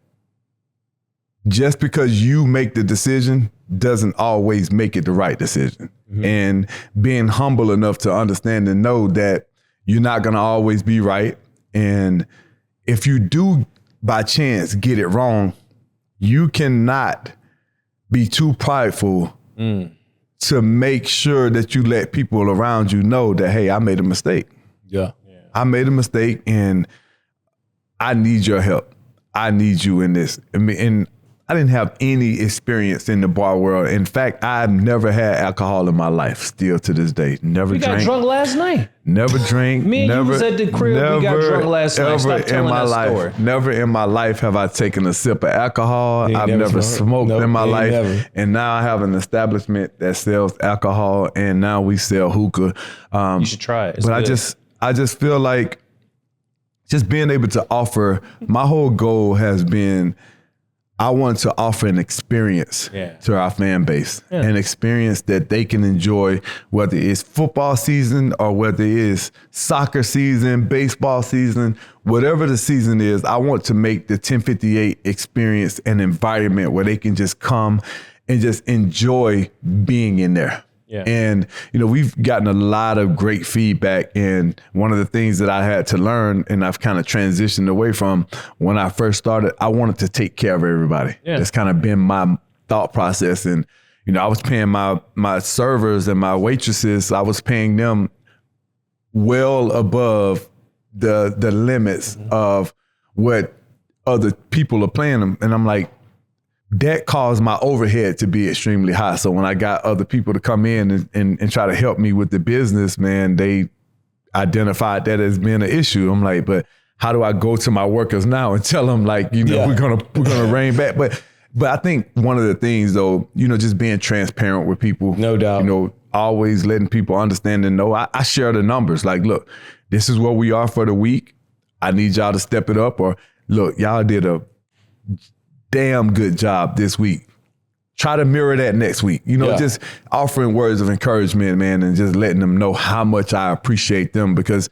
just because you make the decision doesn't always make it the right decision. Mm-hmm. And being humble enough to understand and know that you're not going to always be right. And if you do by chance get it wrong, you cannot be too prideful to make sure that you let people around you know that, hey, I made a mistake. Yeah. I made a mistake and I need your help. I need you in this. And I didn't have any experience in the bar world. In fact, I've never had alcohol in my life, still to this day. Never drank. We got drunk last night. Never drank. Me and you was at the crib. We got drunk last night. Stop telling that story. Never in my life have I taken a sip of alcohol. I've never smoked in my life. Never. And now I have an establishment that sells alcohol, and now we sell hookah. You should try it. It's but good. I just feel like just being able to offer, my whole goal has been, I want to offer an experience to our fan base, an experience that they can enjoy, whether it's football season or whether it is soccer season, baseball season, whatever the season is. I want to make the 1058 experience an environment where they can just come and just enjoy being in there. Yeah. And, we've gotten a lot of great feedback. And one of the things that I had to learn, and I've kind of transitioned away from when I first started, I wanted to take care of everybody. Yeah. That's kind of been my thought process. And, I was paying my servers and my waitresses, I was paying them well above the limits of what other people are paying them. And I'm like, that caused my overhead to be extremely high. So when I got other people to come in and try to help me with the business, man, they identified that as being an issue. I'm like, but how do I go to my workers now and tell them like, we're gonna rein back? But I think one of the things though, just being transparent with people, no doubt, always letting people understand and know. I share the numbers. Like, look, this is where we are for the week. I need y'all to step it up. Or look, y'all did a damn good job this week. Try to mirror that next week. Just offering words of encouragement, man, and just letting them know how much I appreciate them, because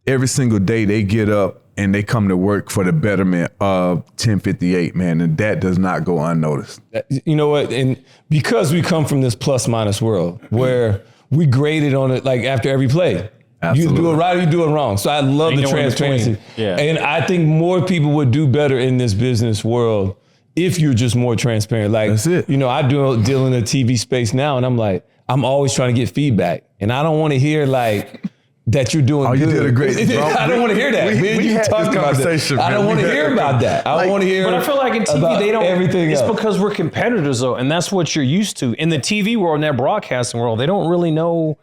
every single day they get up and they come to work for the betterment of 1058, man, and that does not go unnoticed. You know what? And because we come from this plus minus world where we graded on it like after every play. Absolutely. You do it right or you do it wrong. So I love the transparency. Yeah. And I think more people would do better in this business world if you're just more transparent. Like, that's it. You know, I deal in the TV space now, and I'm like, I'm always trying to get feedback. And I don't want to hear like that you're doing good. You did a great job. I don't want to hear that. We had this conversation. I don't want to hear about that. I want to hear. But I feel like in TV they don't. Everything it's else. because we're competitors though, and that's what you're used to. In the TV world, in that broadcasting world, they don't really know.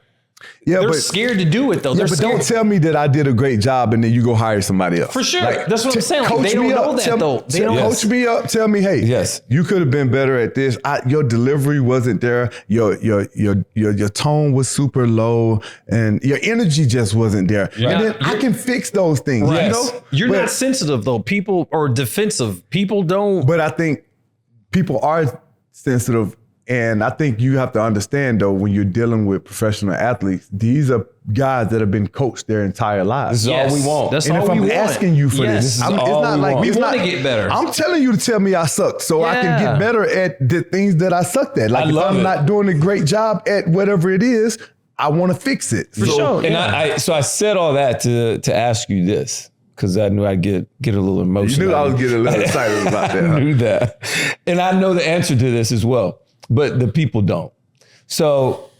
Yeah, they're scared to do it though. They're but scared. don't tell me that I did a great job and then you go hire somebody else. For sure. Like, That's what I'm saying. Like, they don't know that though. They don't coach me up. Tell me, hey, yes, you could have been better at this. Your delivery wasn't there. Your tone was super low, and your energy just wasn't there. Yeah. And then I can fix those things. Right. You know, You're not sensitive though. People or defensive. People don't. But I think people are sensitive. And I think you have to understand, though, when you're dealing with professional athletes, these are guys that have been coached their entire lives. This is all we want. That's and all if we I'm want. asking you for this, is it's all not we like want. it's We not, want to get better. I'm telling you to tell me I suck so I can get better at the things that I sucked at. Like if I'm not doing a great job at whatever it is, I want to fix it. For sure. And I said all that to ask you this, because I knew I'd get a little emotional. You knew I was getting a little excited about that. I knew that. And I know the answer to this as well, but the people don't. So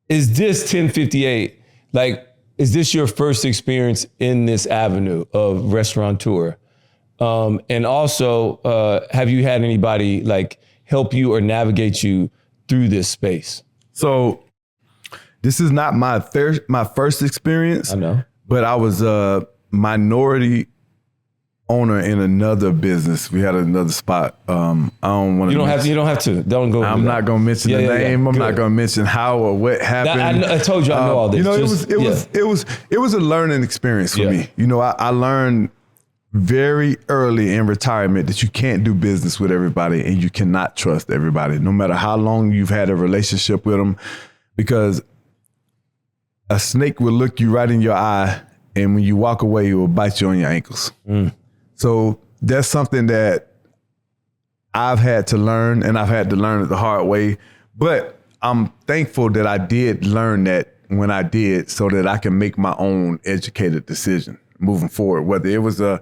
is this 1058, like, is this your first experience in this avenue of restaurateur? And also, have you had anybody like help you or navigate you through this space? So this is not my first experience. I know. But I was a minority owner in another business. We had another spot. I don't want to. You don't have to. Don't go. I'm not going to mention the name. I'm not going to mention how or what happened. I told you I know all this. You know, it was a learning experience for me. You know, I learned very early in retirement that you can't do business with everybody and you cannot trust everybody, no matter how long you've had a relationship with them, because a snake will look you right in your eye, and when you walk away, it will bite you on your ankles. So that's something that I've had to learn, and I've had to learn it the hard way. But I'm thankful that I did learn that when I did, so that I can make my own educated decision moving forward, whether it was a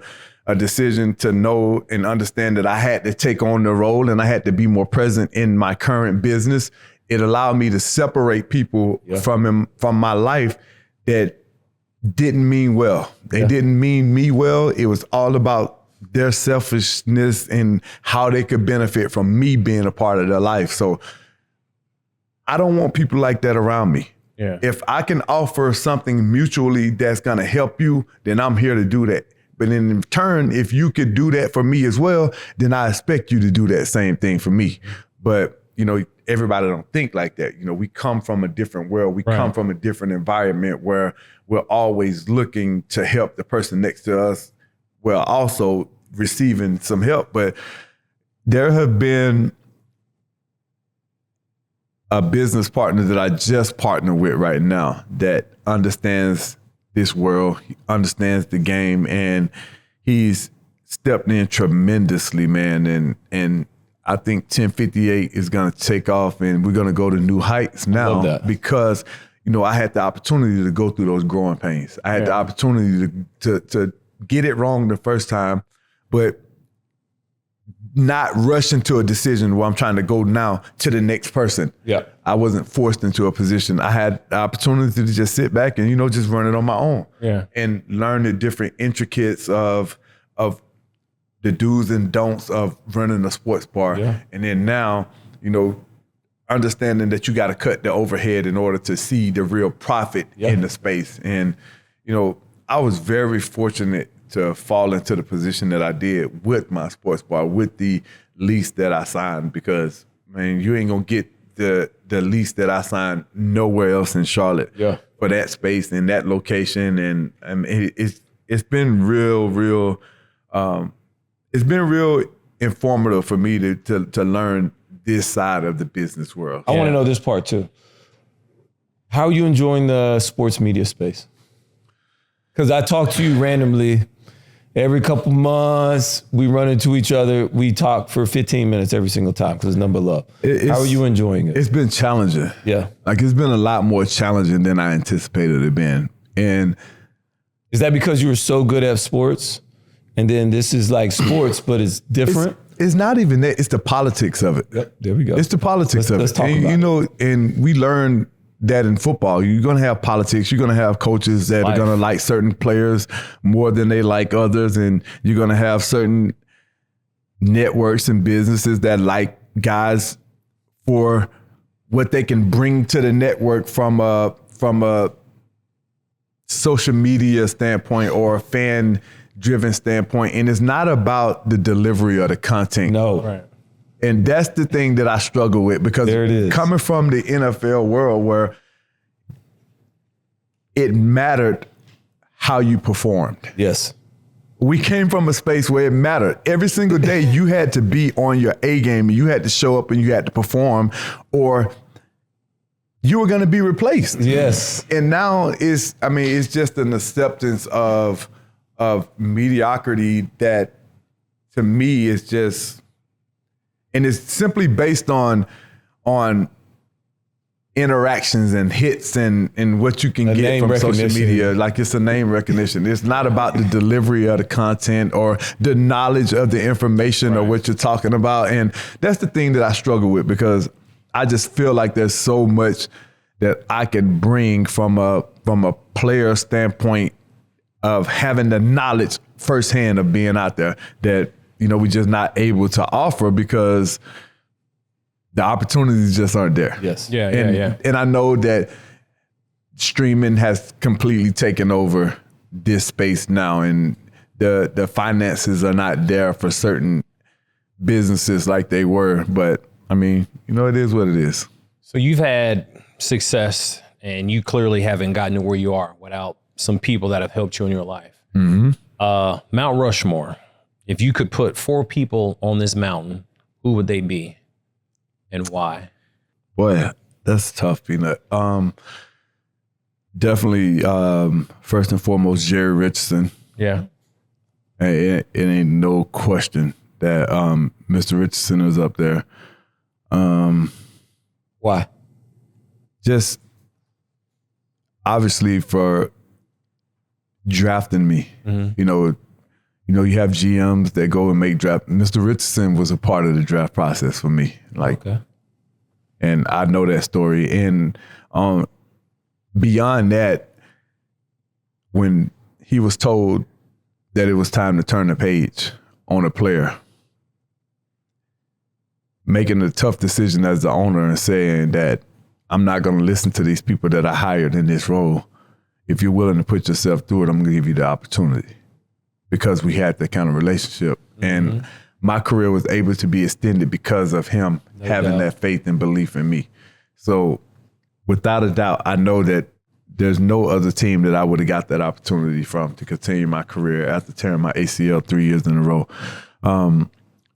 decision to know and understand that I had to take on the role and I had to be more present in my current business. It allowed me to separate people from my life that didn't mean well. They didn't mean me well. It was all about their selfishness and how they could benefit from me being a part of their life. So I don't want people like that around me. Yeah. If I can offer something mutually that's going to help you, then I'm here to do that. But in turn, if you could do that for me as well, then I expect you to do that same thing for me. But, you know, everybody don't think like that. You know, we come from a different world. We come from a different environment where we're always looking to help the person next to us while also receiving some help. But there have been a business partner that I just partner with right now that understands this world, he understands the game, and he's stepped in tremendously, man. And I think 1058 is going to take off, and we're going to go to new heights now because, you know, I had the opportunity to go through those growing pains. I had the opportunity to get it wrong the first time, but not rush into a decision where I'm trying to go now to the next person. Yeah. I wasn't forced into a position. I had the opportunity to just sit back and, you know, just run it on my own. Yeah. And learn the different intricacies of the do's and don'ts of running a sports bar. Yeah. And then now, you know, understanding that you got to cut the overhead in order to see the real profit in the space. And, you know, I was very fortunate to fall into the position that I did with my sports bar, with the lease that I signed, because, man, you ain't going to get the lease that I signed nowhere else in Charlotte for that space and that location. And I mean, it's been real it's been real informative for me to learn this side of the business world. I want to know this part too. How are you enjoying the sports media space? Because I talk to you randomly every couple months, we run into each other. We talk for 15 minutes every single time because it's number love. How are you enjoying it? It's been challenging. Yeah. Like, it's been a lot more challenging than I anticipated it being. And is that because you were so good at sports? And then this is like sports, but it's different? It's not even that. It's the politics of it. Yep, there we go. It's the politics of it. Let's talk and, about you know, and we learned that in football, you're going to have politics. You're going to have coaches that are going to like certain players more than they like others. And you're going to have certain networks and businesses that like guys for what they can bring to the network from a social media standpoint or a fan-driven standpoint. And it's not about the delivery of the content. No. Right. And that's the thing that I struggle with, because there it is. Coming from the NFL world where it mattered how you performed. Yes. We came from a space where it mattered. Every single day you had to be on your A game and you had to show up and you had to perform, or you were going to be replaced. Yes. And now it's just an acceptance of mediocrity that to me is just, and it's simply based on interactions and hits and what you can get from social media. Like, it's a name recognition. It's not about the delivery of the content or the knowledge of the information or what you're talking about. And that's the thing that I struggle with, because I just feel like there's so much that I can bring from a player standpoint of having the knowledge firsthand of being out there that, you know, we're just not able to offer because the opportunities just aren't there. Yes. Yeah. And I know that streaming has completely taken over this space now, and the finances are not there for certain businesses like they were. But I mean, you know, it is what it is. So you've had success, and you clearly haven't gotten to where you are without some people that have helped you in your life. Mm-hmm. Mount Rushmore, if you could put 4 people on this mountain, who would they be and why? Boy, that's tough, Peanut. Definitely, first and foremost, Jerry Richardson. Yeah. It ain't no question that Mr. Richardson is up there. Why? Just obviously for drafting me. Mm-hmm. You know, you have GMs that go and make draft. Mr. Richardson was a part of the draft process for me. And I know that story. And beyond that, when he was told that it was time to turn the page on a player, making a tough decision as the owner and saying that I'm not going to listen to these people that I hired in this role. If you're willing to put yourself through it, I'm going to give you the opportunity, because we had that kind of relationship. Mm-hmm. And my career was able to be extended because of him having that faith and belief in me. So without a doubt, I know that there's no other team that I would have got that opportunity from to continue my career after tearing my ACL 3 years in a row.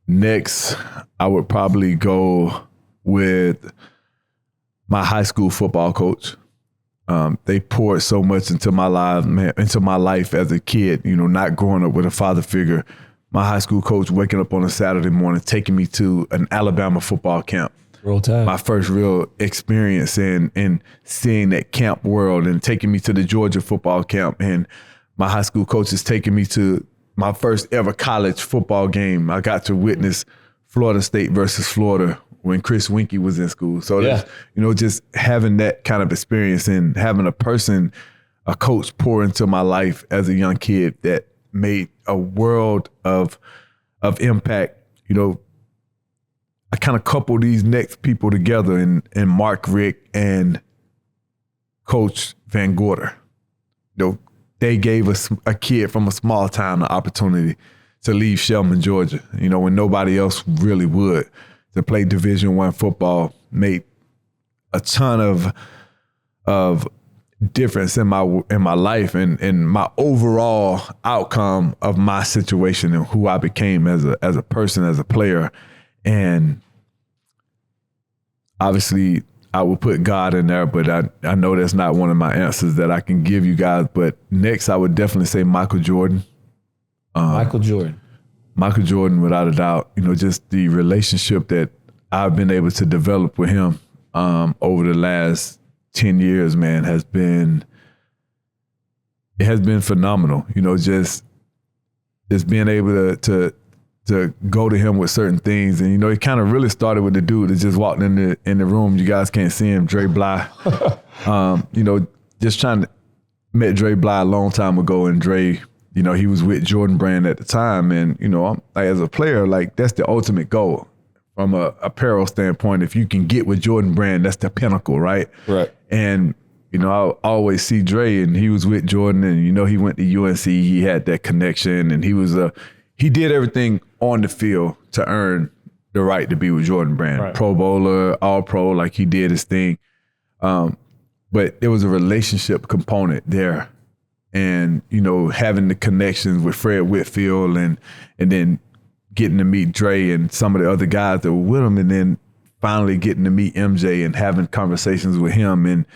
Next, I would probably go with my high school football coach. They poured so much into my life as a kid, you know, not growing up with a father figure. My high school coach waking up on a Saturday morning, taking me to an Alabama football camp. Roll Tide. My first real experience in seeing that camp world, and taking me to the Georgia football camp. And my high school coach is taking me to my first ever college football game. I got to witness Florida State versus Florida when Chris Winkie was in school. So, you know, just having that kind of experience and having a coach pour into my life as a young kid that made a world of impact. You know, I kind of couple these next people together in Mark Richt and Coach Van Gorder. You know, they gave us a kid from a small town the opportunity to leave Shelman, Georgia, you know, when nobody else really would, to play Division I football, made a ton of difference in my life and my overall outcome of my situation and who I became as a person, as a player. And obviously I will put God in there, but I know that's not one of my answers that I can give you guys. But next, I would definitely say Michael Jordan. Michael Jordan. Michael Jordan, without a doubt. You know, just the relationship that I've been able to develop with him over the last 10 years, man, has been phenomenal. You know, just being able to go to him with certain things. And, you know, it kind of really started with the dude that just walked in the room. You guys can't see him, Dre Bly. You know, just met Dre Bly a long time ago, and Dre, you know, he was with Jordan Brand at the time. And, you know, as a player, like, that's the ultimate goal from a apparel standpoint. If you can get with Jordan Brand, that's the pinnacle, right? Right. And, you know, I always see Dre, and he was with Jordan, and, you know, he went to UNC, he had that connection, and he did everything on the field to earn the right to be with Jordan Brand. Right. Pro Bowler, All Pro, like, he did his thing. But there was a relationship component there. And, you know, having the connections with Fred Whitfield and then getting to meet Dre and some of the other guys that were with him, and then finally getting to meet MJ and having conversations with him. And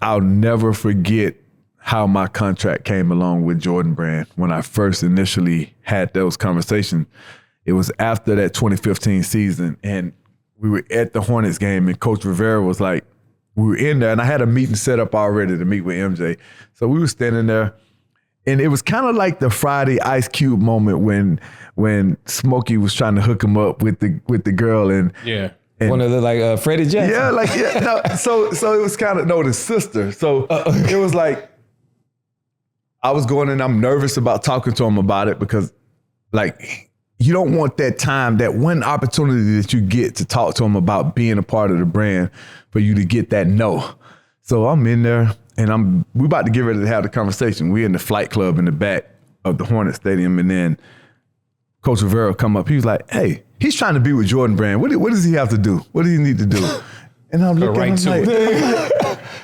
I'll never forget how my contract came along with Jordan Brand when I first initially had those conversations. It was after that 2015 season, and we were at the Hornets game, and Coach Rivera was like, we were in there, and I had a meeting set up already to meet with MJ. So we were standing there, and it was kind of like the Friday Ice Cube moment when Smokey was trying to hook him up with the girl, and yeah. And, one of the like Freddie Jackson. Yeah, like no, so it was kind of the sister. So it was like I was going, and I'm nervous about talking to him about it, because like you don't want that time, that one opportunity that you get to talk to him about being a part of the brand, for you to get that no. So I'm in there, and we about to get ready to have the conversation. We're in the flight club in the back of the Hornet Stadium, and then Coach Rivera come up. He was like, "Hey, he's trying to be with Jordan Brand. What does he have to do? What does he need to do?" And I'm looking at him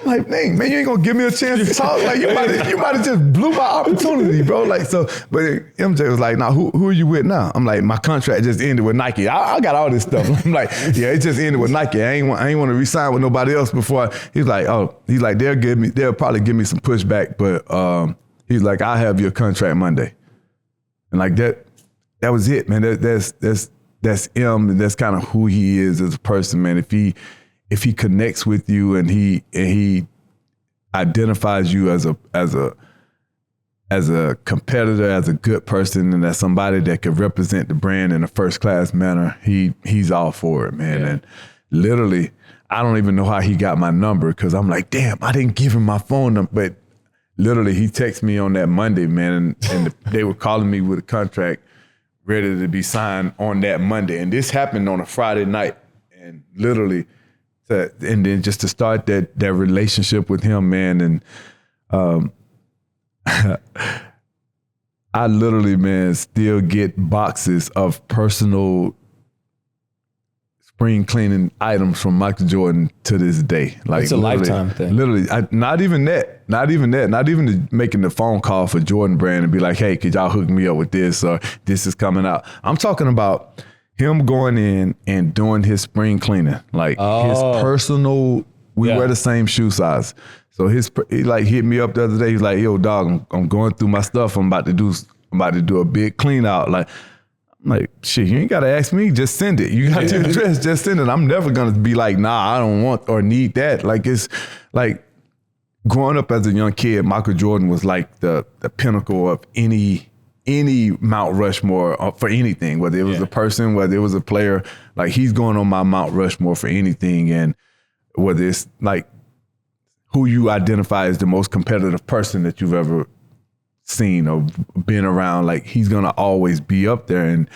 like, dang, man, you ain't gonna give me a chance to talk. Like, you might have just blew my opportunity, bro. Like, so, but MJ was like, "Nah, who are you with now?" I'm like, "My contract just ended with Nike. I got all this stuff." I'm like, "Yeah, it just ended with Nike. I ain't want to re-sign with nobody else before." He's like, they'll probably give me some pushback, but he's like, "I'll have your contract Monday." And like that was it, man. That's him, and that's kind of who he is as a person, man. If he connects with you and he identifies you as a competitor, as a good person, and as somebody that could represent the brand in a first class manner, he's all for it, man. Yeah. And literally, I don't even know how he got my number, because I'm like, damn, I didn't give him my phone number. But literally, he texted me on that Monday, man, and they were calling me with a contract ready to be signed on that Monday. And this happened on a Friday night, and literally. And then just to start that relationship with him, man, and I literally, man, still get boxes of personal spring cleaning items from Michael Jordan to this day. Like, it's a lifetime thing. Literally, not even making the phone call for Jordan Brand and be like, "Hey, could y'all hook me up with this?" or "This is coming out." I'm talking about him going in and doing his spring cleaning, like his personal. We wear the same shoe size, so he like hit me up the other day. He's like, "Yo, dog, I'm going through my stuff. I'm about to do a big clean out." Like, I'm like, "Shit, you ain't gotta ask me. Just send it. You got your address. Just send it." I'm never gonna be like, "Nah, I don't want or need that." Like, it's like growing up as a young kid, Michael Jordan was like the pinnacle of any Mount Rushmore for anything, whether it was a person, whether it was a player. Like, he's going on my Mount Rushmore for anything. And whether it's like who you identify as the most competitive person that you've ever seen or been around, like, he's going to always be up there. And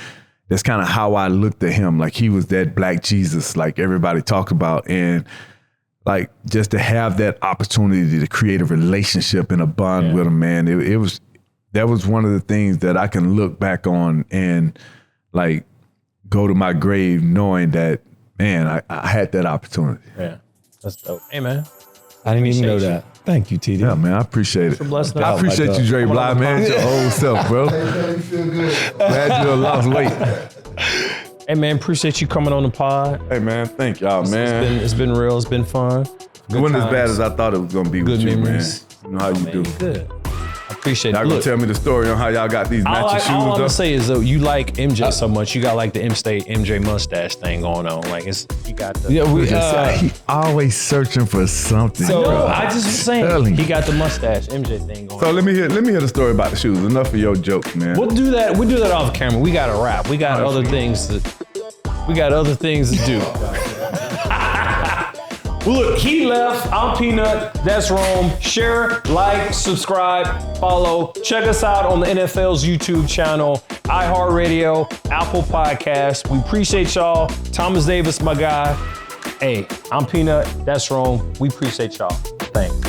that's kind of how I looked at him. Like, he was that Black Jesus, like everybody talks about. And like, just to have that opportunity to create a relationship and a bond with him, man, that was one of the things that I can look back on and like go to my grave knowing that, man, I had that opportunity. Yeah, that's dope. Hey, man. I didn't even know that. Thank you, TD. Yeah, man, I appreciate it. I appreciate you, Dre Bly, man. It's your old self, bro. You feel good. Glad you lost weight. Hey, man, appreciate you coming on the pod. Hey, man, thank y'all, man. It's been real. It's been fun. It wasn't as bad as I thought it was going to be with you, memories. man. You know how you do. Good. Appreciate it. Y'all gonna Look, tell me the story on how y'all got these matching shoes? all I'm though? gonna say is though, you like MJ so much, you got like the M-State MJ mustache thing going on. Like you got the. Yeah, we. He always searching for something. So, bro. I just was saying, Telling you. he got the mustache MJ thing going So on. let me hear the story about the shoes. Enough of your jokes, man. We'll do that off camera. We got to wrap. We got other things to do. Well, look, he left. I'm Peanut. That's Rome. Share, like, subscribe, follow. Check us out on the NFL's YouTube channel, iHeartRadio, Apple Podcasts. We appreciate y'all. Thomas Davis, my guy. Hey, I'm Peanut. That's Rome. We appreciate y'all. Thanks.